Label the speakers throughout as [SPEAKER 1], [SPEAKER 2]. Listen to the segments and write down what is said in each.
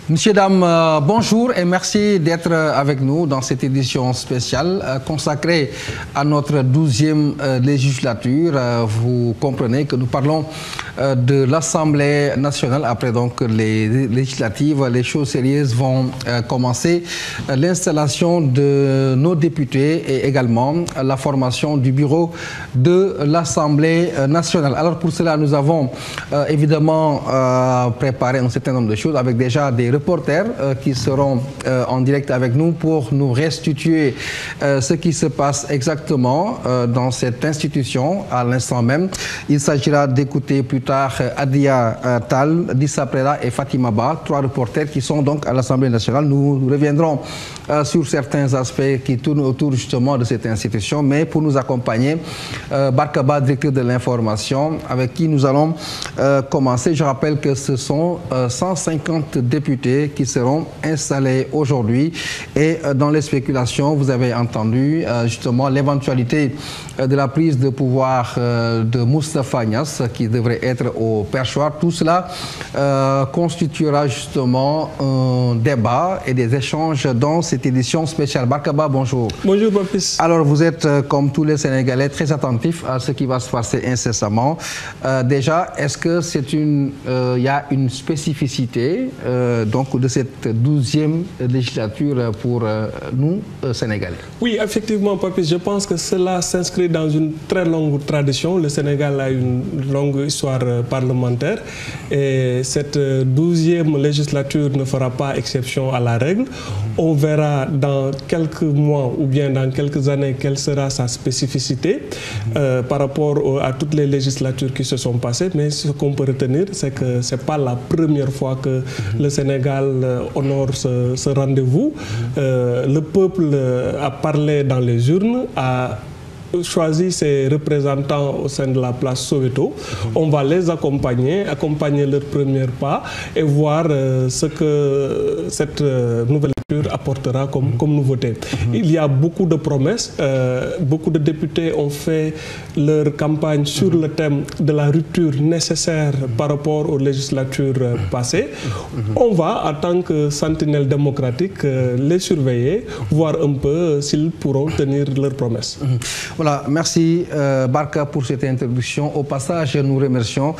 [SPEAKER 1] Messieurs, dames, bonjour et merci d'être avec nous dans cette édition spéciale consacrée à notre 12e législature. Vous comprenez que nous parlons de l'Assemblée nationale. Après donc les législatives, les choses sérieuses vont commencer. L'installation de nos députés et également la formation du bureau de l'Assemblée nationale. Alors pour cela, nous avons évidemment préparé un certain nombre de choses avec déjà des reporters qui seront en direct avec nous pour nous restituer ce qui se passe exactement dans cette institution à l'instant même. Il s'agira d'écouter plus tard Adia Tal, Dissa Prera et Fatima Ba, 3 reporters qui sont donc à l'Assemblée nationale. Nous reviendrons sur certains aspects qui tournent autour justement de cette institution, mais pour nous accompagner, Barka Ba, directeur de l'information, avec qui nous allons commencer. Je rappelle que ce sont 150 députés qui seront installés aujourd'hui et dans les spéculations, vous avez entendu justement l'éventualité de la prise de pouvoir de Moustapha Niasse qui devrait être au perchoir. Tout cela constituera justement un débat et des échanges dans cette édition spéciale. Barka Ba, bonjour.
[SPEAKER 2] Bonjour Papis.
[SPEAKER 1] Alors vous êtes comme tous les Sénégalais très attentifs à ce qui va se passer incessamment. Déjà, est-ce que c'est il y a une spécificité donc de cette 12e législature pour nous Sénégalais?
[SPEAKER 2] Oui, effectivement Papis, je pense que cela s'inscrit dans une très longue tradition. Le Sénégal a une longue histoire parlementaire et cette 12e législature ne fera pas exception à la règle. On verra dans quelques mois ou bien dans quelques années quelle sera sa spécificité par rapport à toutes les législatures qui se sont passées. Mais ce qu'on peut retenir, c'est que ce n'est pas la première fois que le Sénégal honore ce rendez-vous. Le peuple a parlé dans les urnes, a choisi ses représentants au sein de la place Soweto. On va les accompagner leurs premiers pas et voir ce que cette nouvelle apportera comme nouveauté. Il y a beaucoup de promesses. Beaucoup de députés ont fait leur campagne sur le thème de la rupture nécessaire par rapport aux législatures passées. On va, en tant que sentinelle démocratique, les surveiller, voir un peu s'ils pourront tenir leurs promesses.
[SPEAKER 1] Voilà, merci Barka pour cette introduction. Au passage, nous remercions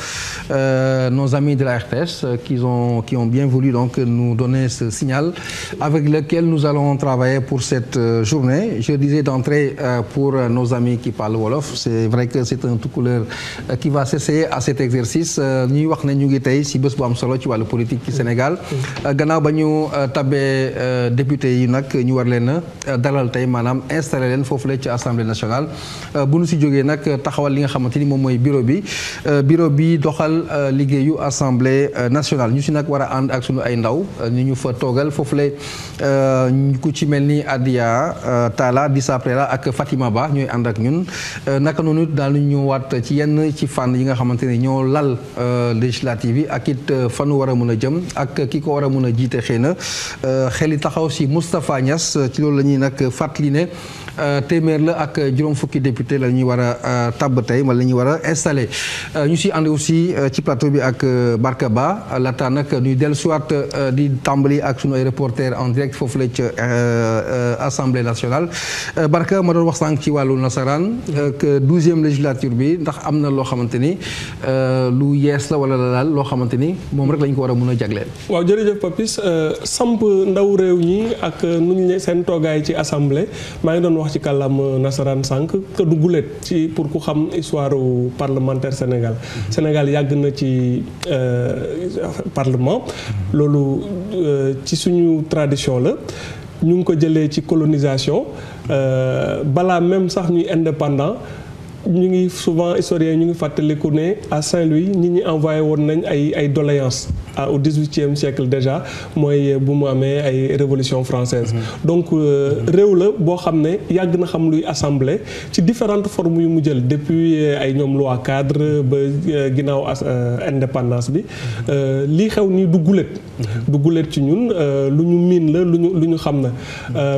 [SPEAKER 1] nos amis de la RTS qui ont bien voulu donc nous donner ce signal avec lequel nous allons travailler pour cette journée. Je disais d'entrée pour nos amis qui parlent Wolof, c'est vrai que c'est un tout couleur qui va s'essayer à cet exercice. Ñuy wax ne ñu ngi tey ci bés bu am solo ci wàllu politique ci Sénégal. Gannaaw ba ñu tabee député yi nag ñu war leen a dalal tey maanaam installé leen foofu la ci Assemblée nationale. Bu ñu ci jógee nag taxawal li nga xamante ni moom mooy bureau bi doxal liggéeyu Assemblée nationale. Ñu ci nag war a ànd ak sunu ay ndaw ñu fa toogal foofu la ku ci mel ni Adia Talla, Dissa Prera ak Fatima Ba ñooy ànd ak ñun naka noonu daal ñu waat ci yenn ci fànn yi nga xamante ne ñoo lal législative yi ak it fanu war a mën a jëm ak ki ko war a mën a jiite xëy na xel yi taxaw si Moustapha Niasse ci loolu la ñuy nag fàttali ne téeméer la ak juróom fukki député la ñuy war a tabb tey wala la ñuy war a installé ñu si ànd aussi ci plateau bi ak Barka Ba laata nag ñuy dellusiwaat di tàmbali ak sunu ay reporter en direct foofu la ca Assemblée nationale. Barka, ma doon wax sànq ci wàllu nasaraan que 12e législature bi ndax am na loo xamante ni lu yees la wala daal loo xamante ni moom rek lañ ko war a mën a jagleel.
[SPEAKER 2] waaw jërëjëf Papis, samp ndaw réew ñi ak nu ñu seen toogaay ci assemblée maa ngi doon wax ci kàllaam nasaraan sànq que du guléet ci pour ku xam histoire parlementaire Sénégal. Sénégal yàgg na ci parlement loolu ci suñu tradition la. ñu ngi ko jëlee ci colonisation balaa même sax ñuy indépendant ñu ngi souvent historien ñu ngi fàttaliku ne à Saint-Louis nit ñi envoyé woon nañ ay doléances au 18e siècle déjà mooy bu mu amee ay révolution française donc réew la boo xam ne yàgg na xam luy assemblée ci différentes formes yu mu jël depuis ay ñoom loi cadre ba ginnaaw indépendance bi lii xew nii du guléet ci ñun lu ñu miin la lu ñu xam na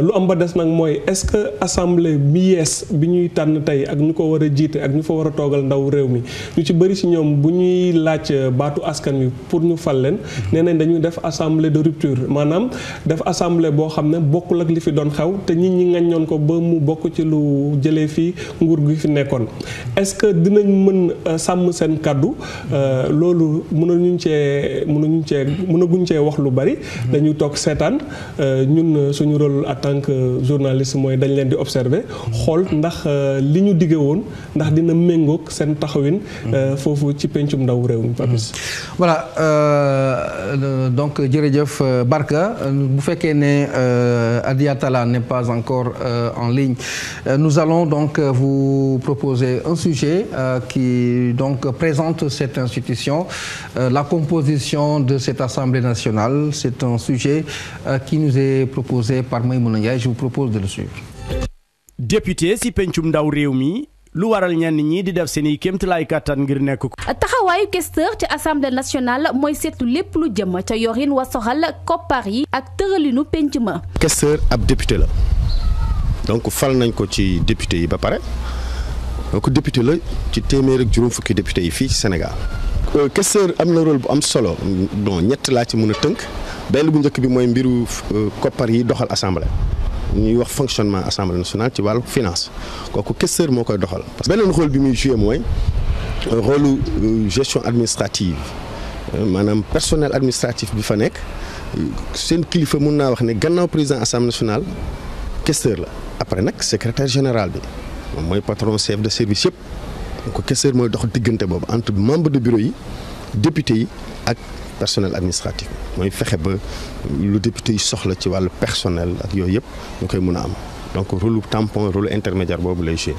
[SPEAKER 2] lu am ba des nag mooy est-ce que assemblée bi yees bi ñuy tànn tey ak ñu ko war a jiite ak ñu fa war a toogal ndaw réew mi ñu ci bëri si ñoom bu ñuy laaj baatu askan wi pour ñu fal leen nee nañ dañuy def assemblée de rupture maanaam def assemblée boo xam ne bokkul ak li fi doon xew te nit ñi ngaññoon ko ba mu bokk ci lu jëlee fii nguur gi fi nekkoon est-ce que dinañ mën sàmm seen kàddu loolu mënaguñ cee wax lu bari dañuy toog seetaan ñun suñu rôle en tant que journaliste mooy dañ leen di observer xool ndax li ñu dige woon ndax dina méngoog seen taxawin foofu ci pencum ndaw réew mi Papis.
[SPEAKER 1] Voilà donc jërëjëf Barka bu fekkee ne Adia Talla n'est pas encore en ligne nous allons donc vous proposer un sujet qui donc présente cette institution la composition de cette Assemblée nationale c'est un sujet qui nous est proposé par Maïmouna Ndiaye je vous propose de le suivre.
[SPEAKER 3] Député si pencum ndaw réew mi lu waral ñenn ñi di def seeni kéemtalaay kàttan ngir nekk ko.
[SPEAKER 4] taxawaayu questeur ci assemblée nationale mooy seetu lépp lu jëm ca yorin wa soxal koppar yi ak tëralinu penc ma.
[SPEAKER 5] questeur ab député la donc fal nañ ko ci député yi ba pare donc député la ci téeméer ak juróom fukki député yi fii ci Sénégal. questeur am na rôle bu am solo bon ñett laa ci mën a tënk benn bu njëkk bi mooy mbiru koppar yi doxal assemblée. ñuy wax fonctionnement assemblée nationale ci wàllu finance kooku questeur moo koy doxal. parce que beneen rôle bi muy joué mooy rôle gestion administrative maanaam personnel administratif bi fa nekk seen kilifa mun naa wax ne gannaaw président assemblée nationale questeur la. après nag secrétaire général bi moom mooy patron chef de service yëpp donc questeur mooy dox diggante boobu entre membre de bureau yi député yi ak. personnel administratif mooy fexe ba lu député yi soxla ci wàllu personnel ak yooyu yëpp ñu koy mën a am donc rôle tampon rôle intermédiaire boobu lay jouer.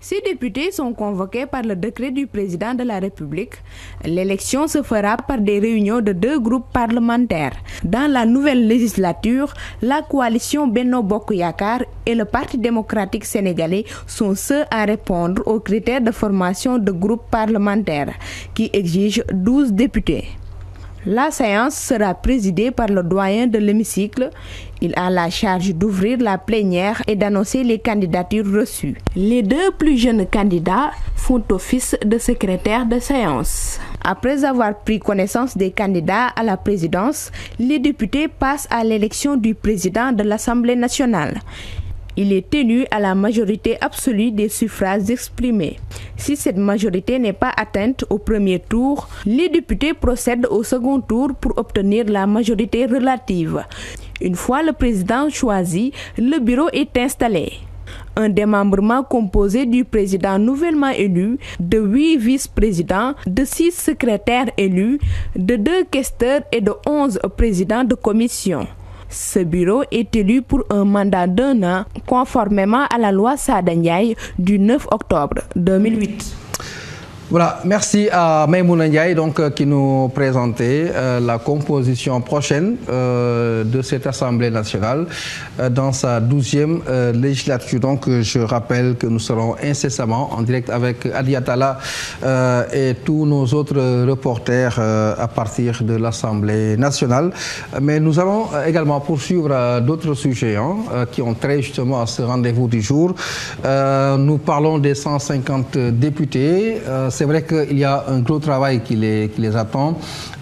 [SPEAKER 6] Ces députés sont convoqués par le décret du président de la République. L'élection se fera par des réunions de 2 groupes parlementaires. Dans la nouvelle législature, la coalition Benno Bokk Yakaar et le Parti démocratique sénégalais sont ceux à répondre aux critères de formation de groupes parlementaires qui exigent 12 députés. La séance sera présidée par le doyen de l'hémicycle. Il a la charge d'ouvrir la plénière et d'annoncer les candidatures reçues. Les 2 plus jeunes candidats font office de secrétaire de séance. Après avoir pris connaissance des candidats à la présidence, les députés passent à l'élection du président de l'Assemblée nationale. Il est tenu à la majorité absolue des suffrages exprimés. Si cette majorité n'est pas atteinte au premier tour, les députés procèdent au second tour pour obtenir la majorité relative. Une fois le président choisi, le bureau est installé. Un démembrement composé du président nouvellement élu, de 8 vice-présidents, de 6 secrétaires élus, de 2 questeurs et de 11 présidents de commission. Ce bureau est élu pour un mandat d'1 an, conformément à la loi Sada Ndiaye du 9 octobre 2008.
[SPEAKER 1] Voilà, merci à Maïmouna Ndiaye donc qui nous présentait la composition prochaine de cette Assemblée nationale dans sa 12e législature. Donc je rappelle que nous serons incessamment en direct avec Adia Talla et tous nos autres reporters à partir de l'Assemblée nationale. Mais nous allons également poursuivre d'autres sujets qui ont trait justement à ce rendez-vous du jour. Nous parlons des 150 députés. C'est vrai qu'il y a un gros travail qui les attend,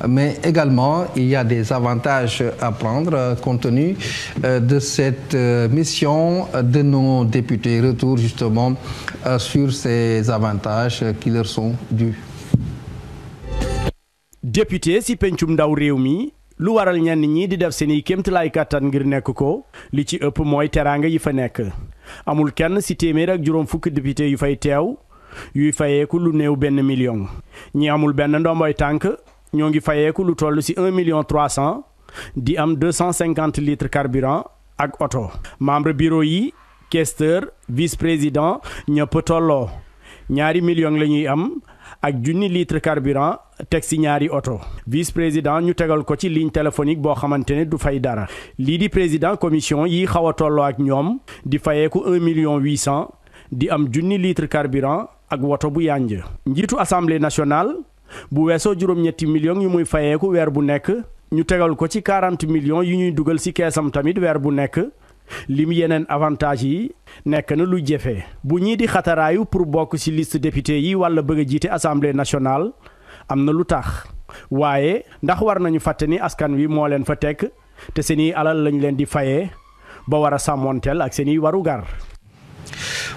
[SPEAKER 1] mais également il y a des avantages à prendre compte tenu de cette mission de nos députés. Retour justement sur ces avantages qui leur sont dus.
[SPEAKER 3] Député si pencum ndaw réew mi lu waral ñenn ñi di def seeni kéemtalaay kàttan ngir nekk ko li ci ëpp mooy teraanga yi fa nekk amul kenn si téeméer ak juróom fukki député yu fay teew yuy fayeeku lu néew 1 million ñi amul benn ndomboy tànk ñoo ngi fayeeku lu toll ci 1,3 million di am 250 litres carburant ak oto membre bureau yi questeur vice-président ñëpp tolloo 2 millions la ñuy am ak 1,000 litres carburant teg ci 2 oto vice-président ñu tegal ko ci ligne téléphonique boo xamante ne du fay dara lii di président commission yi xaw a tolloo ak ñoom di fayeeku 1,8 million di am 1,000 litres carburant ak woto bu yànj njiitu assemblée nationale bu weesoo juróom-ñetti millions yu muy fayeeku weer bu nekk ñu tegal ko ci 40 millions yu ñuy dugal ci keesam tamit weer bu nekk lim yeneen avantage yi nekk na lu jëfe bu ñii di xataraayu pour bokk ci liste député yi wala bëgg a jiite assemblée nationale am na lu tax waaye ndax war nañu fàtte ni askan wi moo leen fa teg te seeni alal lañ leen di fayee ba war a sàmmonteel ak seeni warugar.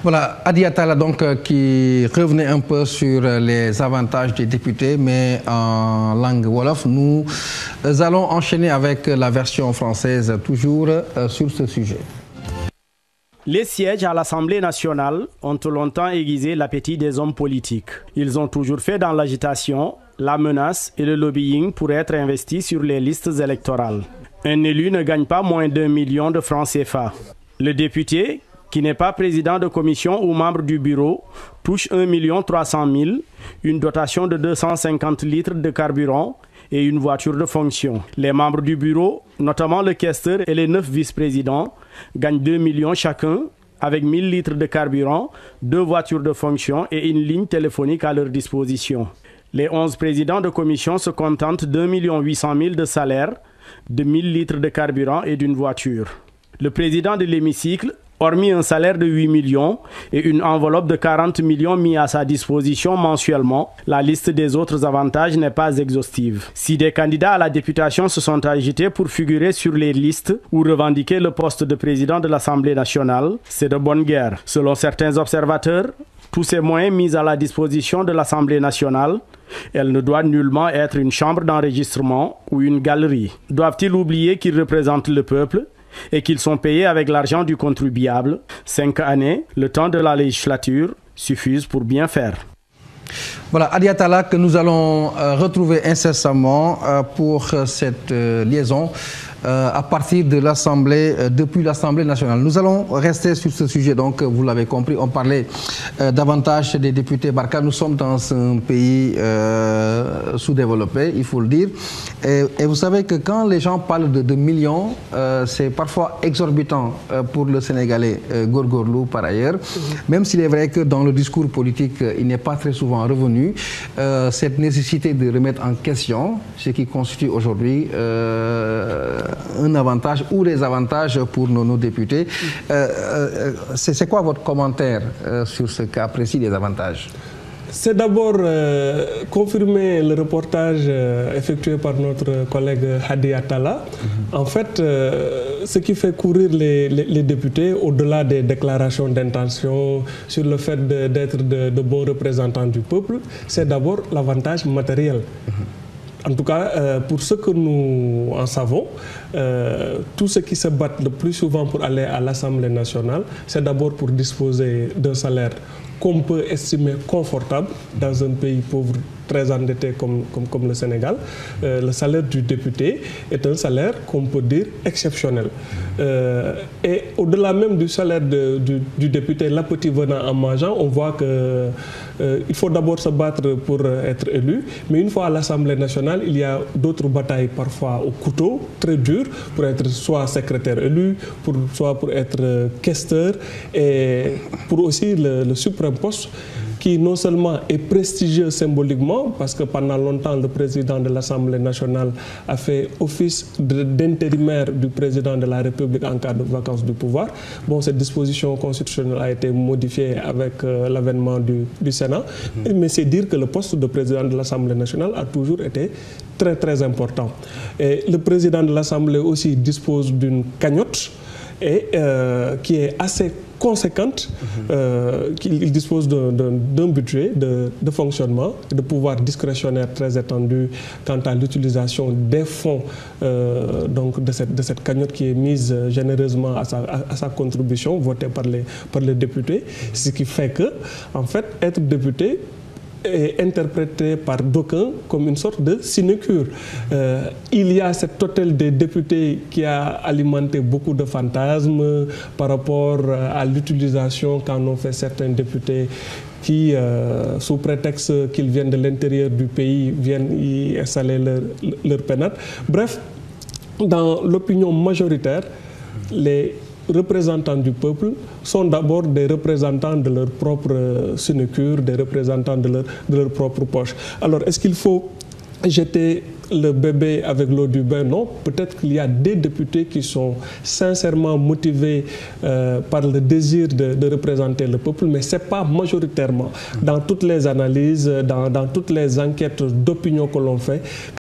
[SPEAKER 1] Voilà, Hady Atallah donc qui revenait un peu sur les avantages des députés, mais en langue wolof. Nous allons enchaîner avec la version française, toujours sur ce sujet.
[SPEAKER 3] Les sièges à l'Assemblée nationale ont longtemps aiguisé l'appétit des hommes politiques. Ils ont toujours fait dans l'agitation, la menace et le lobbying pour être investis sur les listes électorales. Un élu ne gagne pas moins d'1 million de francs CFA. Le député, qui n'est pas président de commission ou membre du bureau, touche 1 300 000, une dotation de 250 litres de carburant et une voiture de fonction. Les membres du bureau, notamment le questeur et les 9 vice-présidents, gagnent 2 millions chacun avec 1 000 litres de carburant, 2 voitures de fonction et une ligne téléphonique à leur disposition. Les 11 présidents de commission se contentent d'1 800 000 de salaire, de 1 000 litres de carburant et d'une voiture. Le président de l'hémicycle, hormis un salaire de 8 millions et une enveloppe de 40 millions mis à sa disposition mensuellement, la liste des autres avantages n'est pas exhaustive. Si des candidats à la députation se sont agités pour figurer sur les listes ou revendiquer le poste de président de l'Assemblée nationale, c'est de bonne guerre. Selon certains observateurs, tous ces moyens mis à la disposition de l'Assemblée nationale, elle ne doit nullement être une chambre d'enregistrement ou une galerie. Doivent-ils oublier qu'ils représentent le peuple et qu'ils sont payés avec l'argent du contribuable? 5 années, le temps de la législature, suffisent pour bien faire.
[SPEAKER 1] Voilà, Hady Atallah que nous allons retrouver incessamment pour cette liaison à partir de l'Assemblée, depuis l'Assemblée nationale. Nous allons rester sur ce sujet, donc vous l'avez compris, on parlait davantage des députés. Barka, nous sommes dans un pays sous-développé, il faut le dire. Et vous savez que quand les gens parlent de millions, c'est parfois exorbitant pour le Sénégalais Gorgorlou par ailleurs. Même s'il est vrai que dans le discours politique, il n'est pas très souvent revenu, cette nécessité de remettre en question ce qui constitue aujourd'hui un avantage ou des avantages pour nos députés. C'est quoi votre commentaire sur ce cas précis des avantages?
[SPEAKER 2] C'est d'abord confirmer le reportage effectué par notre collègue Hady Atallah. En fait, ce qui fait courir les députés, au-delà des déclarations d'intention sur le fait d'être de bons représentants du peuple, c'est d'abord l'avantage matériel. En tout cas, pour ce que nous en savons, tous ceux qui se battent le plus souvent pour aller à l'Assemblée nationale, c'est d'abord pour disposer d'un salaire qu'on peut estimer confortable dans un pays pauvre, très endetté comme le Sénégal. Le salaire du député est un salaire qu'on peut dire exceptionnel. Et au-delà même du salaire du député, l'appétit venant en mangeant, on voit que il faut d'abord se battre pour être élu, mais une fois à l'Assemblée nationale, il y a d'autres batailles parfois au couteau, très dures, pour être soit secrétaire élu, soit pour être questeur, et pour aussi le suprême poste, qui non seulement est prestigieux symboliquement, parce que pendant longtemps, le président de l'Assemblée nationale a fait office d'intérimaire du président de la République en cas de vacance du pouvoir. Bon, cette disposition constitutionnelle a été modifiée avec l'avènement du Sénat, mais c'est dire que le poste de président de l'Assemblée nationale a toujours été très, très important. Et le président de l'Assemblée aussi dispose d'une cagnotte et qui est assez conséquente, qu'il dispose d'un budget de fonctionnement, de pouvoir discrétionnaire très étendu quant à l'utilisation des fonds donc de cette cagnotte qui est mise généreusement à sa contribution votée par les députés, ce qui fait que, en fait, être député est interprété par d'aucuns comme une sorte de sinécure. Il y a cette tutelle des députés qui a alimenté beaucoup de fantasmes par rapport à l'utilisation qu'en ont fait certains députés qui, sous prétexte qu'ils viennent de l'intérieur du pays, viennent y installer leur pénate. Bref, dans l'opinion majoritaire, les représentants du peuple sont d'abord des représentants de leur propre sinécure, des représentants de leur propre poche. Alors, est-ce qu'il faut jeter le bébé avec l'eau du bain, non. Peut-être qu'il y a des députés qui sont sincèrement motivés par le désir de représenter le peuple, mais ce n'est pas majoritairement. Dans toutes les analyses, dans toutes les enquêtes d'opinion que l'on fait,